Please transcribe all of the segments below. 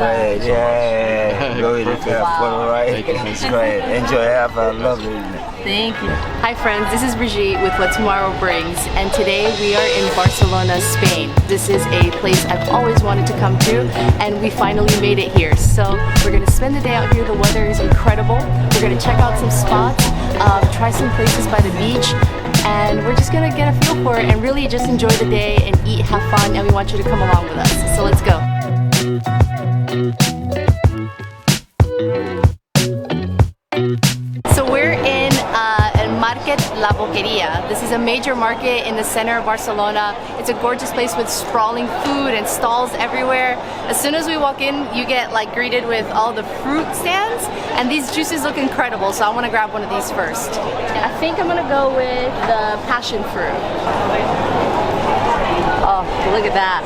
great. Yeah, really careful, right? It's great. Enjoy. Have a lovely evening. Thank you. Hi friends, this is Brigitte with What Tomorrow Brings, and today we are in Barcelona, Spain. This is a place I've always wanted to come to, and we finally made it here. So we're gonna spend the day out here. The weather is incredible. We're gonna check out some spots, try some places by the beach, and we're just gonna get a feel for it and really just enjoy the day and eat, have fun, and we want you to come along with us. So let's go. So we're in Market La Boqueria. This is a major market in the center of Barcelona. It's a gorgeous place with sprawling food and stalls everywhere. As soon as we walk in, you get like greeted with all the fruit stands, and these juices look incredible, so I want to grab one of these first. I think I'm gonna go with the passion fruit. Oh, look at that.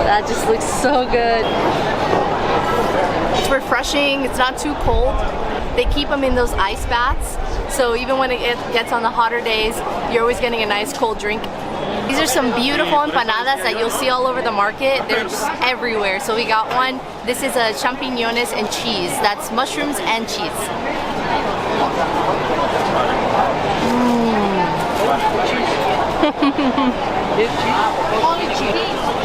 That just looks so good. It's refreshing, it's not too cold. They keep them in those ice baths, so even when it gets on the hotter days, you're always getting a nice cold drink. These are some beautiful empanadas that you'll see all over the market. They're just everywhere. So we got one. This is a champiñones and cheese. That's mushrooms and cheese.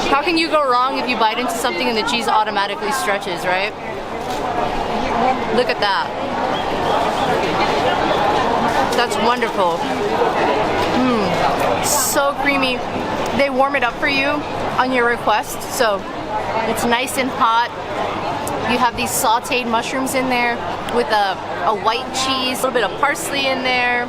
How can you go wrong if you bite into something and the cheese automatically stretches, right? Look at that. That's wonderful. So creamy. They warm it up for you on your request, so it's nice and hot. You have these sauteed mushrooms in there with a white cheese, a little bit of parsley in there.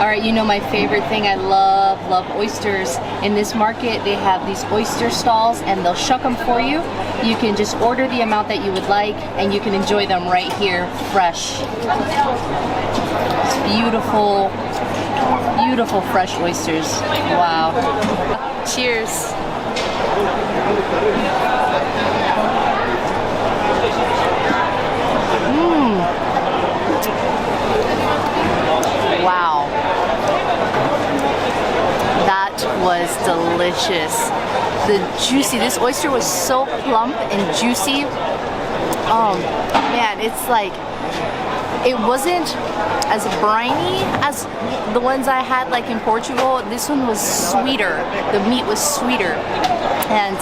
Alright, you know my favorite thing, I love oysters. In this market, they have these oyster stalls and they'll shuck them for you. You can just order the amount that you would like and you can enjoy them right here, fresh. It's beautiful, beautiful fresh oysters. Wow. Cheers. Wow. That was delicious. The juicy, this oyster was so plump and juicy. Oh man, it's like, it wasn't as briny as the ones I had like in Portugal. This one was sweeter. The meat was sweeter. And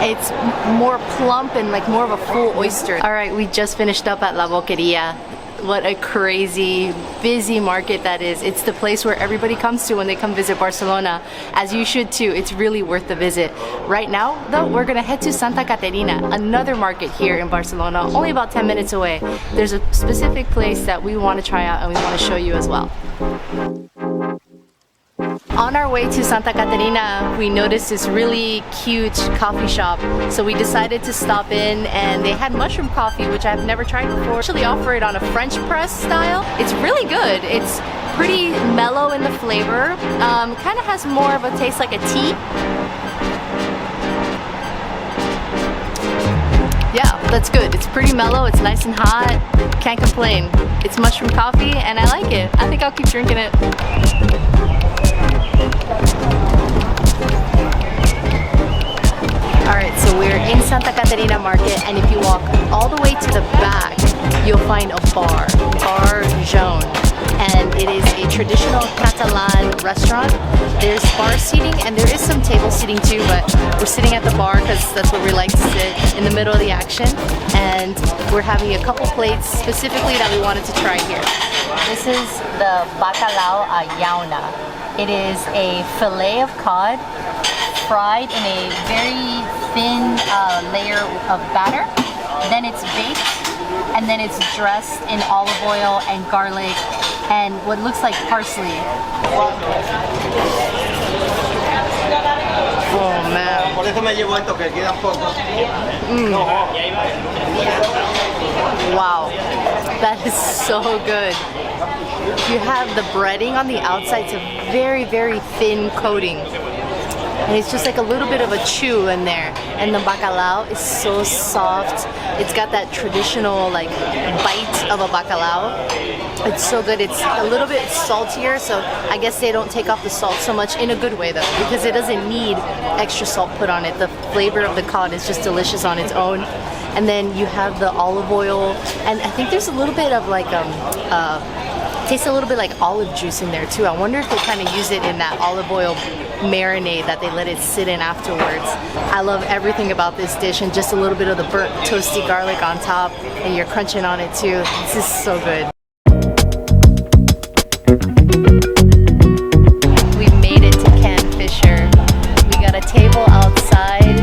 it's more plump and like more of a full oyster. All right, we just finished up at La Boqueria. What a crazy, busy market that is. It's the place where everybody comes to when they come visit Barcelona, as you should too. It's really worth the visit. Right now, though, we're gonna head to Santa Caterina, another market here in Barcelona, only about 10 minutes away. There's a specific place that we want to try out and we want to show you as well. On our way to Santa Caterina, we noticed this really cute coffee shop. So we decided to stop in, and they had mushroom coffee, which I've never tried before. Actually offer it on a French press style. It's really good. It's pretty mellow in the flavor. Kind of has more of a taste like a tea. Yeah, that's good. It's pretty mellow, it's nice and hot. Can't complain. It's mushroom coffee and I like it. I think I'll keep drinking it. Alright, so we're in Santa Caterina Market, and if you walk all the way to the back, you'll find a bar, Bar Jaune. And it is a traditional Catalan restaurant. There's bar seating and there is some table seating too, but we're sitting at the bar because that's where we like to sit, in the middle of the action. And we're having a couple plates specifically that we wanted to try here. This is the bacalao a llauna. It is a fillet of cod fried in a very thin layer of batter. Then it's baked, and then it's dressed in olive oil and garlic and what looks like parsley. Oh man. Wow, that is so good. You have the breading on the outside, it's a very, very thin coating. and it's just like a little bit of a chew in there. And the bacalao is so soft. It's got that traditional like bite of a bacalao. It's so good. It's a little bit saltier, so I guess they don't take off the salt so much, in a good way though, because it doesn't need extra salt put on it. The flavor of the cod is just delicious on its own. And then you have the olive oil, and I think there's a little bit of like tastes a little bit like olive juice in there too. I wonder if they kind of use it in that olive oil marinade that they let it sit in afterwards. I love everything about this dish, and just a little bit of the burnt toasty garlic on top, and you're crunching on it too. This is so good. We've made it to Can Fisher. We got a table outside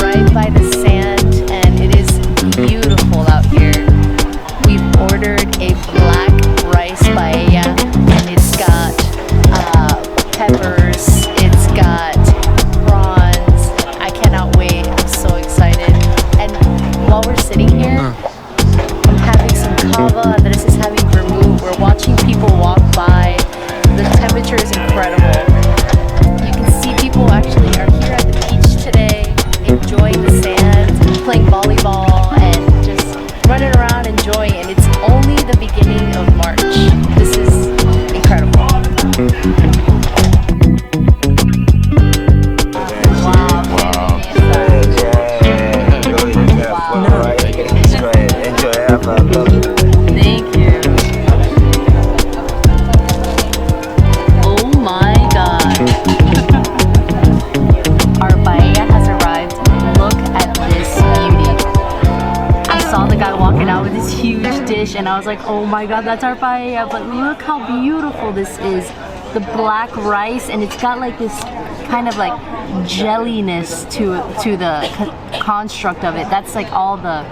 right by the sand, and it is beautiful out here. We've ordered a black rice paella, and it's got peppers, it's got prawns. I cannot wait. I'm so excited. And while we're sitting here, I'm having some cava. Andres is having vermouth. We're watching people walk by. The temperature is incredible. You can see people actually are here at the beach today, enjoying the sand, playing volleyball, and just running around enjoying. And it's only the beginning of March. This is incredible. And I was like, oh my god, that's our paella. But look how beautiful this is. The black rice, and it's got like this kind of like jelliness to the construct of it. That's like all the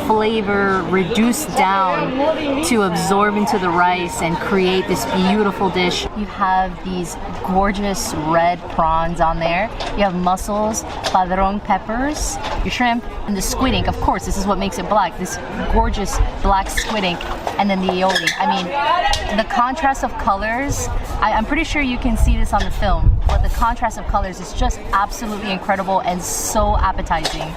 flavor reduced down to absorb into the rice and create this beautiful dish. You have these gorgeous red prawns on there. You have mussels, padron peppers, your shrimp, and the squid ink. Of course, this is what makes it black. This gorgeous black squid ink, and then the aioli. I mean, the contrast of colors, I'm pretty sure you can see this on the film, but the contrast of colors is just absolutely incredible and so appetizing.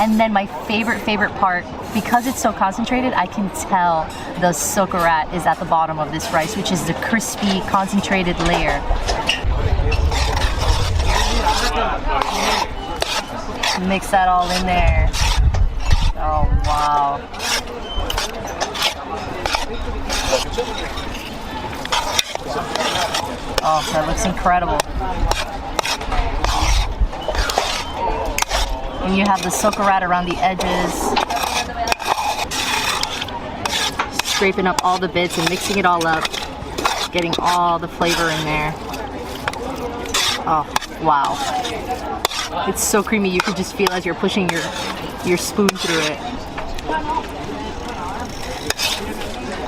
And then my favorite part, because it's so concentrated, I can tell the socarat is at the bottom of this rice, which is the crispy, concentrated layer. Mix that all in there. Oh, wow. Oh, that looks incredible. And you have the socarat around the edges. Scraping up all the bits and mixing it all up. Getting all the flavor in there. Oh, wow. It's so creamy, you can just feel as you're pushing your spoon through it.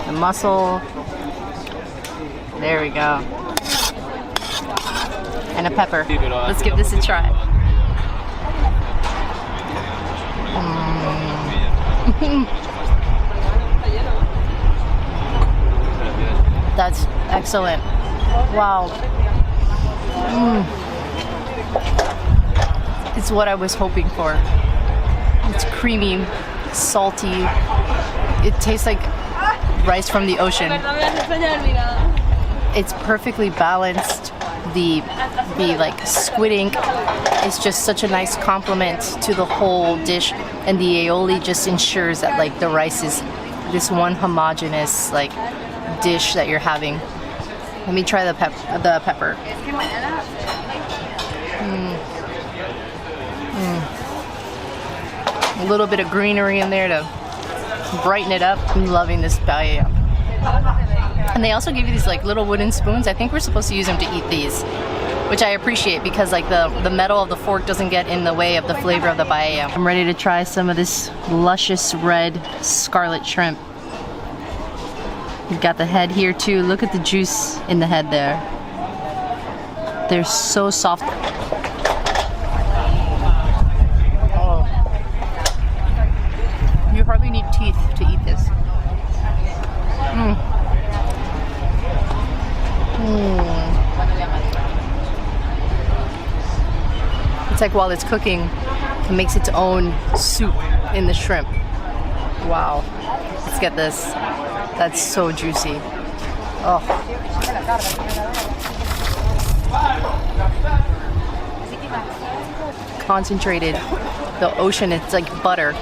The mussel. There we go. And a pepper. Let's give this a try. That's excellent. Wow. It's what I was hoping for. It's creamy, salty. It tastes like rice from the ocean. It's perfectly balanced. The like squid ink is just such a nice complement to the whole dish, and the aioli just ensures that like the rice is this one homogeneous like dish that you're having. Let me try the pepper. A little bit of greenery in there to brighten it up. I'm loving this paella. And they also give you these like little wooden spoons. I think we're supposed to use them to eat these, which I appreciate because like the metal of the fork doesn't get in the way of the flavor of the paella. I'm ready to try some of this luscious red scarlet shrimp. You've got the head here too. Look at the juice in the head there. They're so soft. Oh. You hardly need teeth to eat this. It's like while it's cooking, it makes its own soup in the shrimp. Wow. Let's get this. That's so juicy. Oh. Concentrated. The ocean, it's like butter.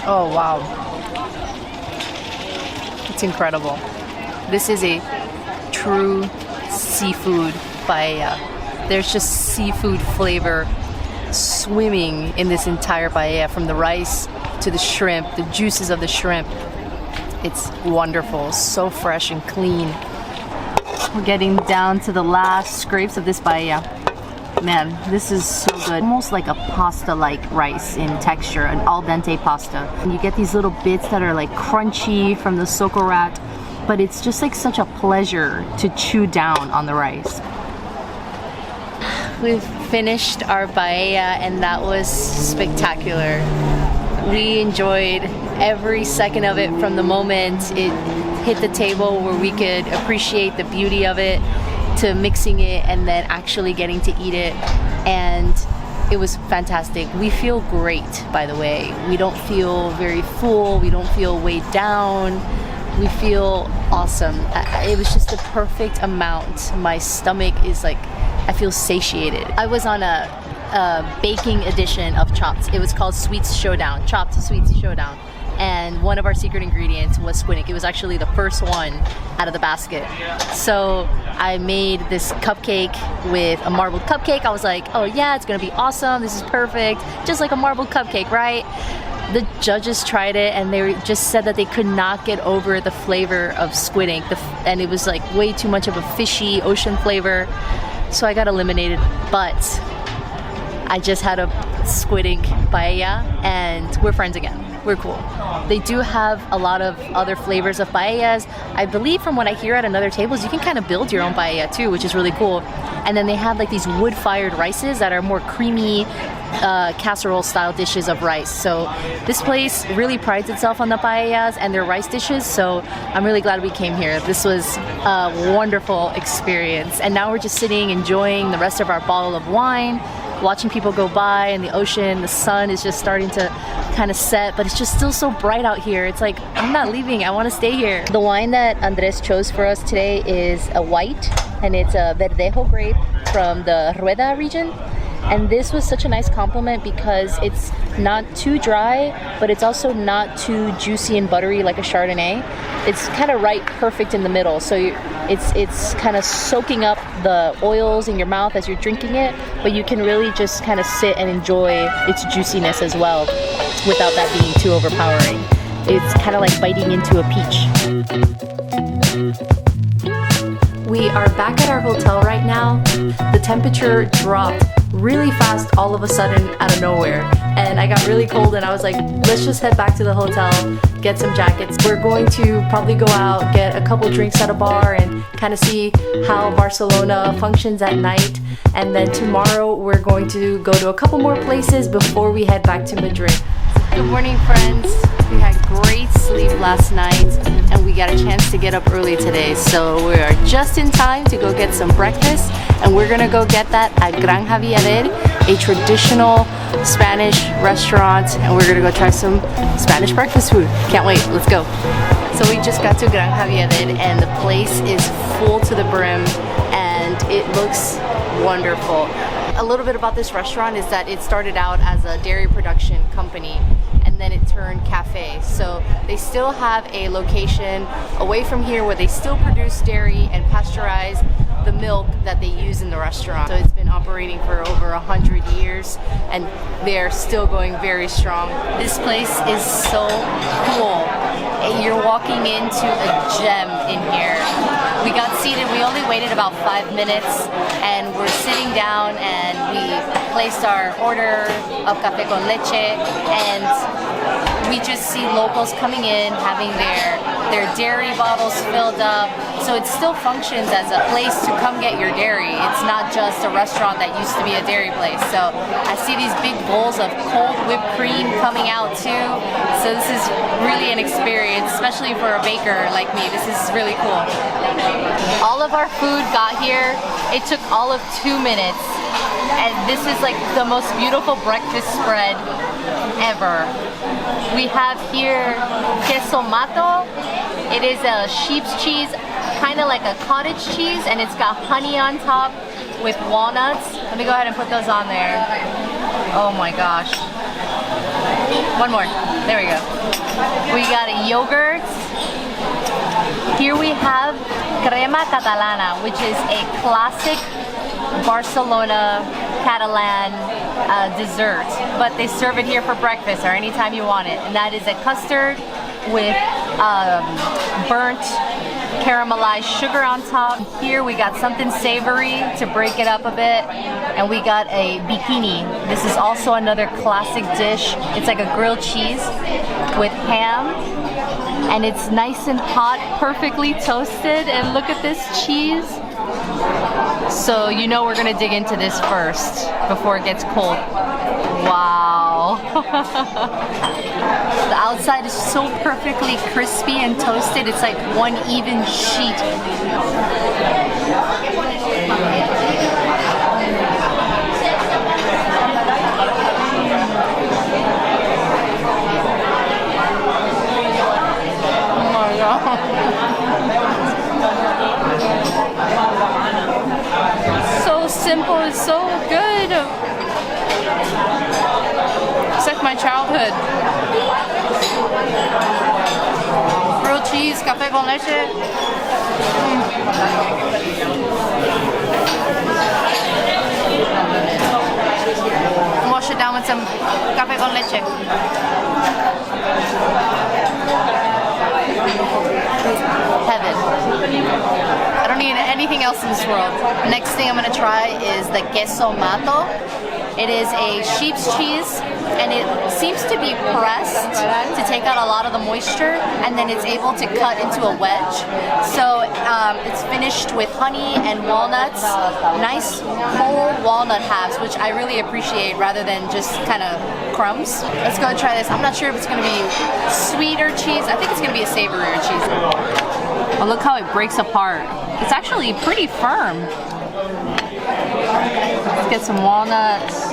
Oh wow. It's incredible. This is a true seafood paella. There's just seafood flavor swimming in this entire paella, from the rice to the shrimp, the juices of the shrimp. It's wonderful, so fresh and clean. We're getting down to the last scrapes of this paella. Man, this is so good. Almost like a pasta-like rice in texture, an al dente pasta. And you get these little bits that are like crunchy from the socorat, but it's just like such a pleasure to chew down on the rice. We've finished our paella and that was spectacular. We enjoyed every second of it from the moment it hit the table, where we could appreciate the beauty of it, to mixing it and then actually getting to eat it. And it was fantastic. We feel great, by the way. We don't feel very full. We don't feel weighed down. We feel awesome. It was just the perfect amount. My stomach is like, I feel satiated. I was on a baking edition of Chopped. It was called Sweets Showdown, Chopped Sweets Showdown. And one of our secret ingredients was squid ink. It was actually the first one out of the basket. So I made this cupcake with a marbled cupcake. I was like, oh yeah, it's gonna be awesome. This is perfect. Just like a marbled cupcake, right? The judges tried it and they just said that they could not get over the flavor of squid ink. And it was like way too much of a fishy ocean flavor. So I got eliminated, but I just had a squid ink paella and we're friends again. We're cool. They do have a lot of other flavors of paellas. I believe from what I hear at another tables, you can kind of build your own paella too, which is really cool. And then they have like these wood-fired rices that are more creamy casserole style dishes of rice. So this place really prides itself on the paellas and their rice dishes. So I'm really glad we came here. This was a wonderful experience. And now we're just sitting, enjoying the rest of our bottle of wine, watching people go by in the ocean. The sun is just starting to kind of set, but it's just still so bright out here. It's like, I'm not leaving, I want to stay here. The wine that Andres chose for us today is a white, and it's a Verdejo grape from the Rueda region. And this was such a nice compliment because it's not too dry, but it's also not too juicy and buttery like a Chardonnay. It's kind of right, perfect in the middle. So it's kind of soaking up the oils in your mouth as you're drinking it, but you can really just kind of sit and enjoy its juiciness as well without that being too overpowering. It's kind of like biting into a peach. We are back at our hotel right now. The temperature dropped really fast all of a sudden out of nowhere, and I got really cold and I was like, let's just head back to the hotel, get some jackets. We're going to probably go out, get a couple drinks at a bar and kind of see how Barcelona functions at night, and then tomorrow we're going to go to a couple more places before we head back to Madrid. Good morning, friends. We had great sleep last night and we got a chance to get up early today, so we are just in time to go get some breakfast, and we're gonna go get that at Gran Javier, a traditional Spanish restaurant, and we're gonna go try some Spanish breakfast food. Can't wait, let's go. So we just got to Gran Javier and the place is full to the brim and it looks wonderful. A little bit about this restaurant is that it started out as a dairy production company and then it turned cafe. So they still have a location away from here where they still produce dairy and pasteurize the milk that they use in the restaurant. So it's been operating for over 100 years and they're still going very strong. This place is so cool. You're walking into a gem in here. We got seated, we only waited about 5 minutes and we're sitting down and we placed our order of café con leche, and we just see locals coming in, having their their dairy bottles filled up. So it still functions as a place to come get your dairy. It's not just a restaurant that used to be a dairy place. So I see these big bowls of cold whipped cream coming out too. So this is really an experience, especially for a baker like me. This is really cool. All of our food got here. It took all of 2 minutes. And this is like the most beautiful breakfast spread ever. We have here queso mato. It is a sheep's cheese, kind of like a cottage cheese, and it's got honey on top with walnuts. Let me go ahead and put those on there. Oh my gosh. One more. There we go. We got a yogurt. Here we have crema catalana, which is a classic Barcelona Catalan dessert, but they serve it here for breakfast or anytime you want it, and that is a custard with burnt caramelized sugar on top. Here we got something savory to break it up a bit, and we got a bikini. This is also another classic dish. It's like a grilled cheese with ham, and it's nice and hot, perfectly toasted, and look at this cheese. So you know we're gonna dig into this first before it gets cold. Wow. The outside is so perfectly crispy and toasted. It's like one even sheet. Oh my God. So simple, it's so good. It's like my childhood. Grilled cheese, café con leche. Wash it down with some café con leche. Heaven. I don't need anything else in this world. Next thing I'm gonna try is the queso mato. It is a sheep's cheese, and it seems to be pressed to take out a lot of the moisture, and then it's able to cut into a wedge. So it's finished with honey and walnuts, nice whole walnut halves, which I really appreciate rather than just kind of crumbs. Let's go and try this. I'm not sure if it's gonna be sweeter cheese. I think it's gonna be a savorier cheese. Oh, look how it breaks apart. It's actually pretty firm. Let's get some walnuts.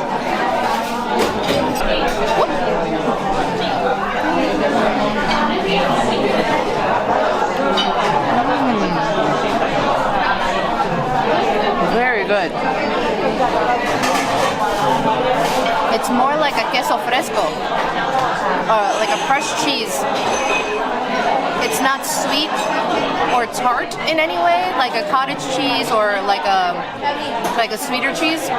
Very good. It's more like a queso fresco, like a fresh cheese. It's not sweet or tart in any way, like a cottage cheese or like a sweeter cheese.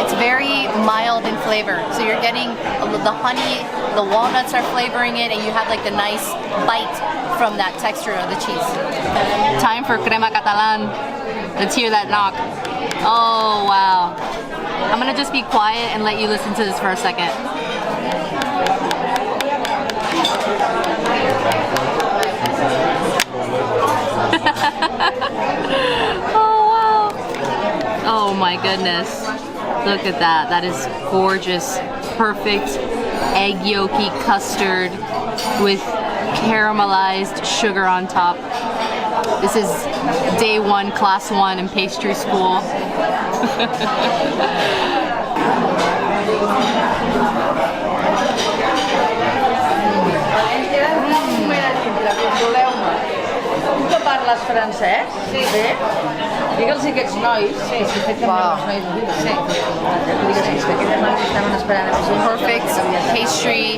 It's very mild in flavor. So you're getting the honey, the walnuts are flavoring it, and you have like the nice bite from that texture of the cheese. Time for crema catalan. Let's hear that knock. Oh wow. I'm gonna just be quiet and let you listen to this for a second. Oh wow. Oh my goodness. Look at that. That is gorgeous. Perfect egg yolky custard with caramelized sugar on top. This is day one, class 1 in pastry school. Tu parles francès? Sí. Bé? Digue'ls a aquests nois que si fet que els nois ho diuen. Sí. Digue'ls que aquelles nois estaven esperant a mi. Perfect pastry,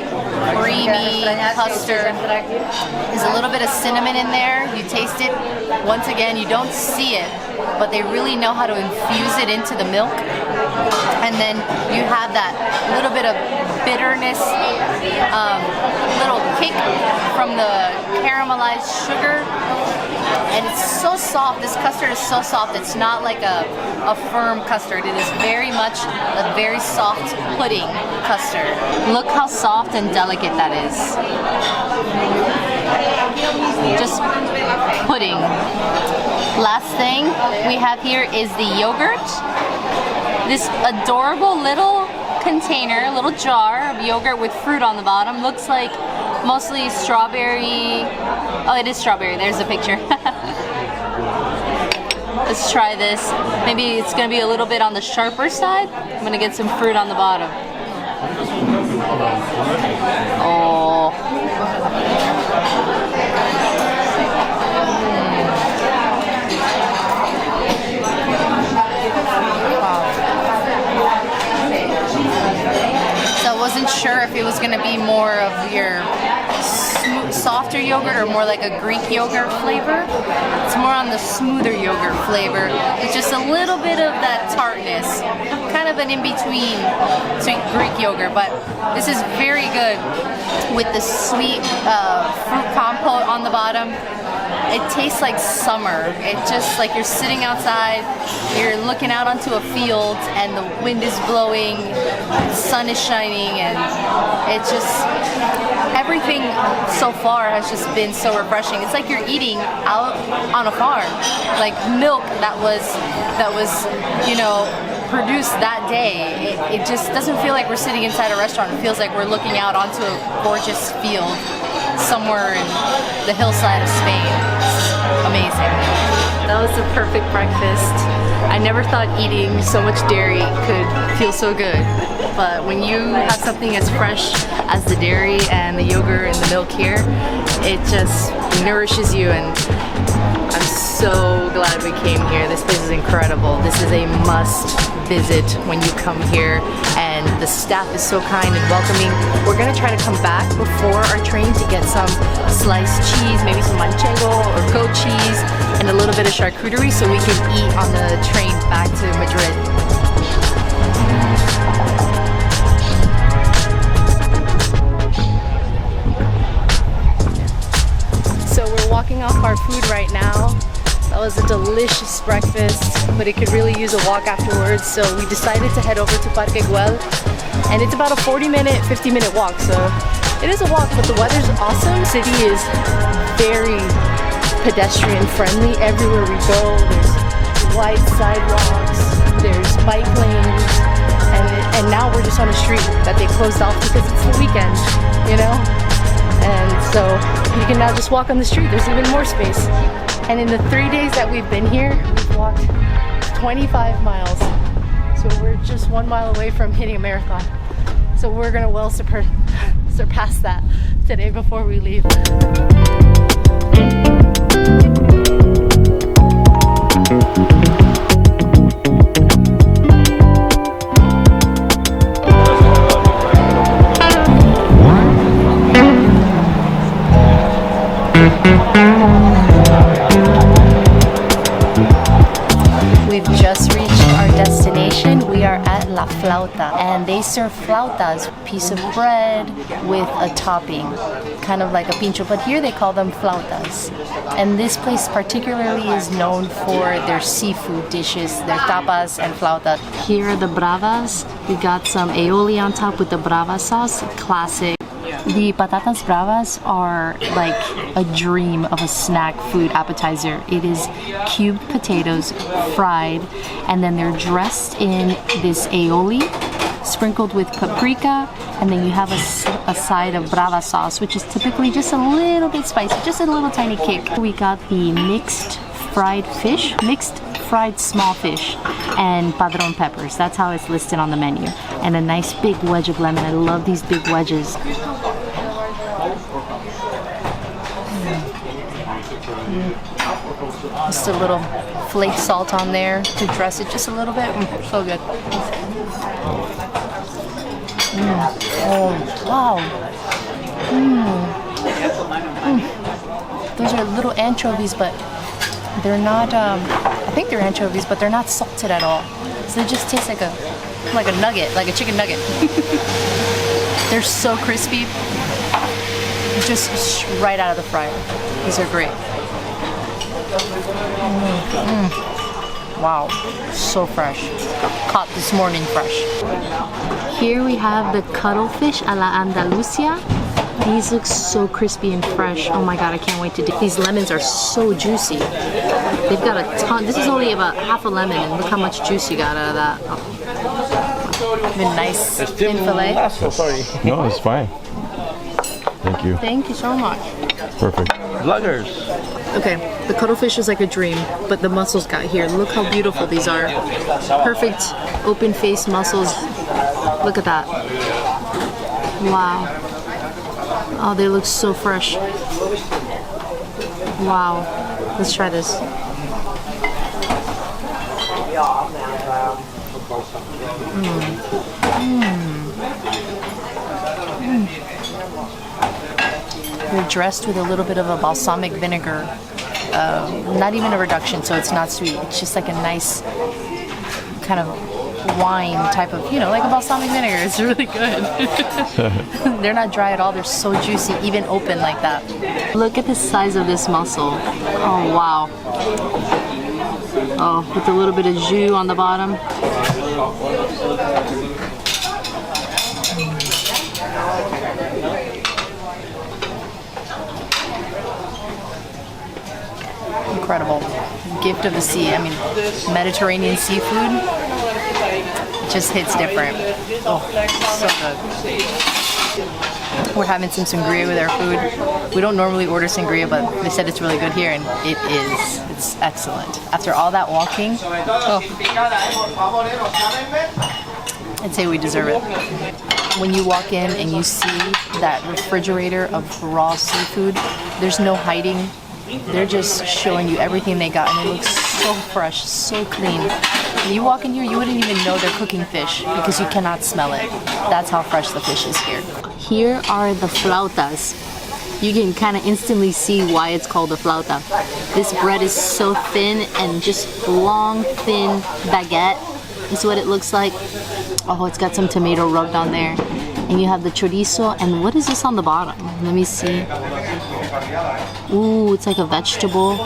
creamy custard. There's a little bit of cinnamon in there. You taste it. Once again, you don't see it, but they really know how to infuse it into the milk. And then you have that little bit of bitterness, little kick from the caramelized sugar. And it's so soft. This custard is so soft. It's not like a firm custard. It is very much a very soft pudding custard. Look how soft and delicate that is. just pudding. Last thing we have here is the yogurt. This adorable little container, little jar of yogurt with fruit on the bottom. Looks like mostly strawberry. Oh, it is strawberry. There's the picture. Let's try this. Maybe it's gonna be a little bit on the sharper side. I'm gonna get some fruit on the bottom. Oh. So I wasn't sure if it was gonna be more of your softer yogurt or more like a Greek yogurt flavor. It's more on the smoother yogurt flavor. It's just a little bit of that tartness, kind of an in-between to Greek yogurt, but this is very good with the sweet fruit compote on the bottom. It tastes like summer. It's just like you're sitting outside, you're looking out onto a field and the wind is blowing, the sun is shining, and it's just, everything so far has just been so refreshing. It's like you're eating out on a farm, like milk that was you know, produced that day. It just doesn't feel like we're sitting inside a restaurant. It feels like we're looking out onto a gorgeous field somewhere in the hillside of Spain. It's amazing. That was the perfect breakfast. I never thought eating so much dairy could feel so good. But when you have something as fresh as the dairy and the yogurt and the milk here, it just nourishes you, and I'm so glad we came here. This place is incredible. This is a must visit when you come here, and the staff is so kind and welcoming. We're gonna try to come back before our train to get some sliced cheese, maybe some manchego or goat cheese, and a little bit of charcuterie so we can eat on the train back to Madrid. So we're walking off our food right now. That was a delicious breakfast, but it could really use a walk afterwards, so we decided to head over to Parque Güell, and it's about a 40-minute, 50-minute walk, so it is a walk, but the weather's awesome. The city is very pedestrian friendly. Everywhere we go, there's wide sidewalks, there's bike lanes, and now we're just on a street that they closed off because it's the weekend, you know? And so you can now just walk on the street. There's even more space. And in the 3 days that we've been here, we've walked 25 miles. So we're just 1 mile away from hitting a marathon. So we're gonna well surpass that today before we leave. We've just reached our destination. We are at La Flauta, and they serve flautas, piece of bread with a topping, kind of like a pincho, but here they call them flautas. And this place particularly is known for their seafood dishes, their tapas and flautas. Here are the bravas. We got some aioli on top with the brava sauce, classic. The patatas bravas are like a dream of a snack food appetizer. It is cubed potatoes, fried, and then they're dressed in this aioli, sprinkled with paprika, and then you have a side of brava sauce, which is typically just a little bit spicy, just a little tiny kick. We got the mixed fried fish, mixed fried small fish, and padron peppers. That's how it's listed on the menu. And a nice big wedge of lemon. I love these big wedges. Just a little flake salt on there to dress it just a little bit. So good. Oh, wow. Those are little anchovies, but they're not, I think they're anchovies, but they're not salted at all. So they just taste like a nugget, like a chicken nugget. They're so crispy. Just right out of the fryer. These are great. Wow, so fresh. Caught this morning fresh. Here we have the cuttlefish a la Andalusia. These look so crispy and fresh. Oh my god, I can't wait to do. These lemons are so juicy. They've got a ton. This is only about half a lemon, and look how much juice you got out of that. Oh. Been nice thin fillet. No, it's fine. Thank you. Thank you so much. Perfect. Vloggers. Okay, the cuttlefish is like a dream, but the mussels got here. Look how beautiful these are. Perfect open-faced mussels. Look at that. Wow. Oh, they look so fresh. Wow. Let's try this. They're dressed with a little bit of a balsamic vinegar. Not even a reduction, so it's not sweet. It's just like a nice kind of wine type of, you know, like a balsamic vinegar. It's really good. They're not dry at all. They're so juicy, even open like that. Look at the size of this mussel. Oh, wow. Oh, with a little bit of jus on the bottom. Incredible. Gift of the sea. I mean, Mediterranean seafood just hits different. Oh, so good. We're having some sangria with our food. We don't normally order sangria, but they said it's really good here, and it is. It's excellent. After all that walking, oh, I'd say we deserve it. When you walk in and you see that refrigerator of raw seafood, there's no hiding. They're just showing you everything they got, and it looks so fresh, so clean. When you walk in here, you wouldn't even know they're cooking fish because you cannot smell it. That's how fresh the fish is here. Here are the flautas. You can kind of instantly see why it's called a flauta. This bread is so thin and just long, thin baguette is what it looks like. Oh, it's got some tomato rubbed on there. And you have the chorizo, and what is this on the bottom? Let me see. Ooh, it's like a vegetable.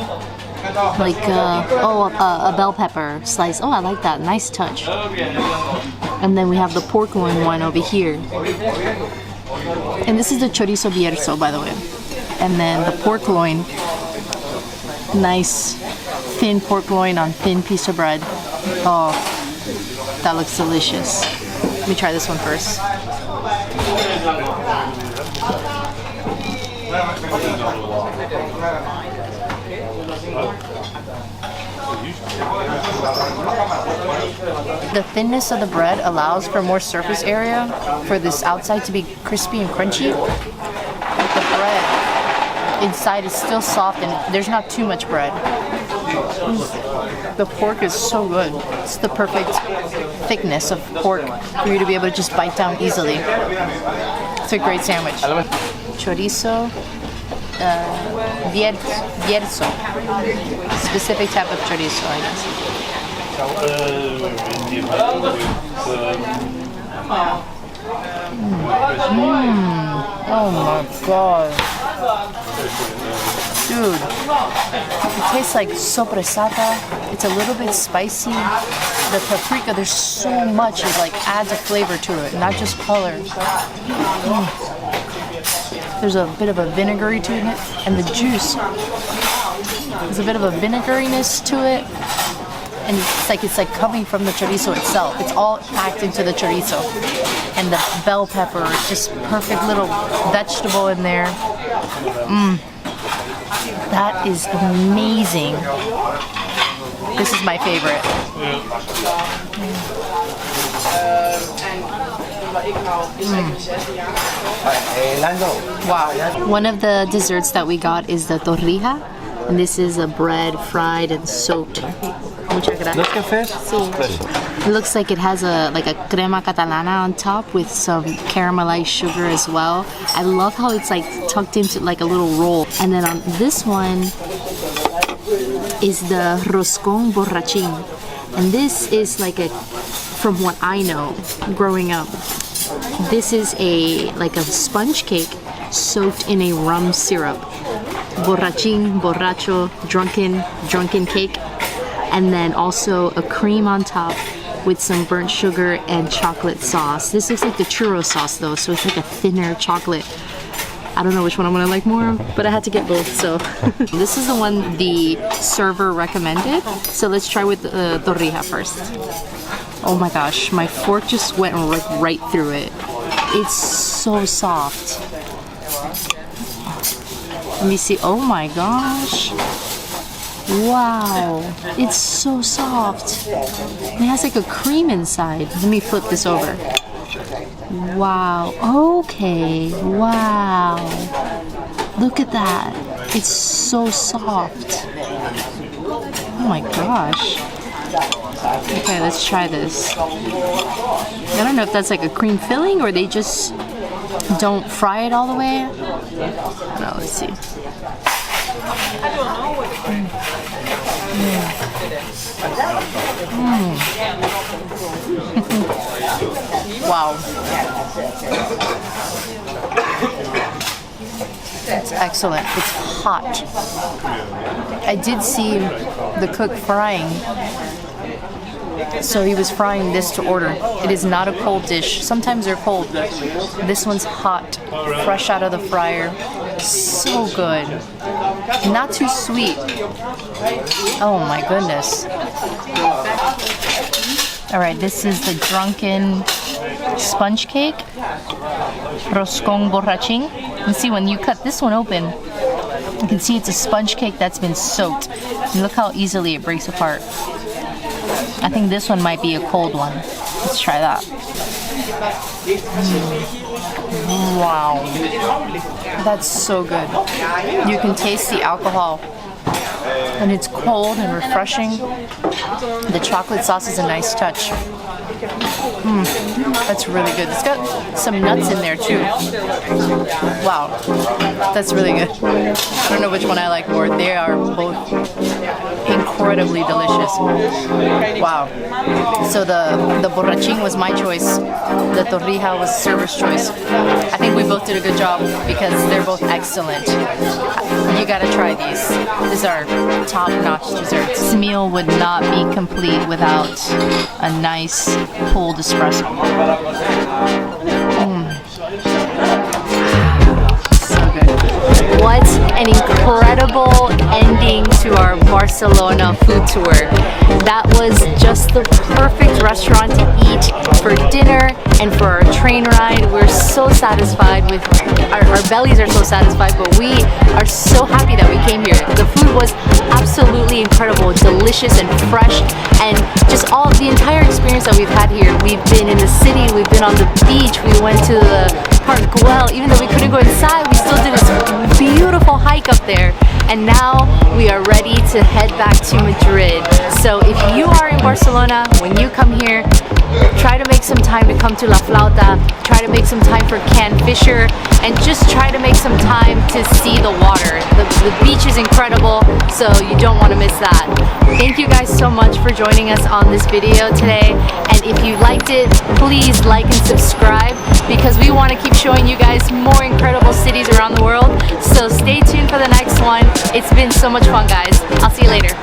Like, a bell pepper slice. Oh, I like that. Nice touch. And then we have the pork loin one over here. And this is the chorizo bierzo, by the way. And then the pork loin. Nice thin pork loin on thin piece of bread. Oh, that looks delicious. Let me try this one first. The thinness of the bread allows for more surface area for this outside to be crispy and crunchy. But the bread inside is still soft and there's not too much bread. The pork is so good. It's the perfect thickness of pork for you to be able to just bite down easily. It's a great sandwich. Chorizo bierzo. Specific type of chorizo, I guess. Oh my god. Dude, it tastes like sopressata. It's a little bit spicy. The paprika, there's so much, it like adds a flavor to it, not just color. There's a bit of a vinegary to it, and the juice. There's a bit of a vinegariness to it, and it's like coming from the chorizo itself. It's all packed into the chorizo, and the bell pepper is just perfect little vegetable in there. That is amazing. This is my favorite. Wow. One of the desserts that we got is the torrija, and this is a bread fried and soaked. It looks like it has a crema catalana on top with some caramelized sugar as well. I love how it's like tucked into like a little roll. And then on this one is the roscón borrachín, and this is like from what I know growing up, this is a sponge cake soaked in a rum syrup. Borrachín, borracho, drunken cake. And then also a cream on top with some burnt sugar and chocolate sauce. This looks like the churro sauce though, so it's like a thinner chocolate. I don't know which one I'm gonna like more, but I had to get both, so. This is the one the server recommended. So let's try with the torrija first. Oh my gosh, my fork just went right through it. It's so soft. Let me see, oh my gosh. Wow, it's so soft. It has like a cream inside. Let me flip this over. Wow, okay, wow. Look at that. It's so soft. Oh my gosh. Okay, let's try this. I don't know if that's like a cream filling or they just don't fry it all the way. I don't know, let's see. Wow. It's excellent. It's hot. I did see the cook frying. So he was frying this to order. It is not a cold dish. Sometimes they're cold. This one's hot, fresh out of the fryer. So good. Not too sweet. Oh my goodness. All right, this is the drunken sponge cake. Roscón borrachín. You see when you cut this one open, you can see it's a sponge cake that's been soaked. And look how easily it breaks apart. I think this one might be a cold one. Let's try that. Wow. That's so good. You can taste the alcohol. And it's cold and refreshing. The chocolate sauce is a nice touch. That's really good. It's got some nuts in there too. Wow, that's really good. I don't know which one I like more. They are both incredibly delicious. Wow. So the borrachín was my choice. The torrija was server's choice. I think we both did a good job because they're both excellent. You gotta try these. These are top-notch desserts. This meal would not be complete without a nice cold espresso. So good. What an incredible ending to our Barcelona food tour. That was just the perfect restaurant to eat for dinner and for our train ride. We're so satisfied with, our bellies are so satisfied, but we are so happy that we came here. The food was absolutely incredible, delicious and fresh, and just the entire experience that we've had here. We've been in the city, we've been on the beach, we went to the Park Güell. Even though we couldn't go inside, we still did this beautiful hike up there. And now we are ready to head back to Madrid. So if you are in Barcelona, when you come here, try to make some time to come to La Flauta, try to make some time for Can Fisher, and just try to make some time to see the water. The beach is incredible, so you don't want to miss that. Thank you guys so much for joining us on this video today. And if you liked it, please like and subscribe because we want to keep showing you guys more incredible cities around the world. So stay tuned for the next one. It's been so much fun, guys. I'll see you later.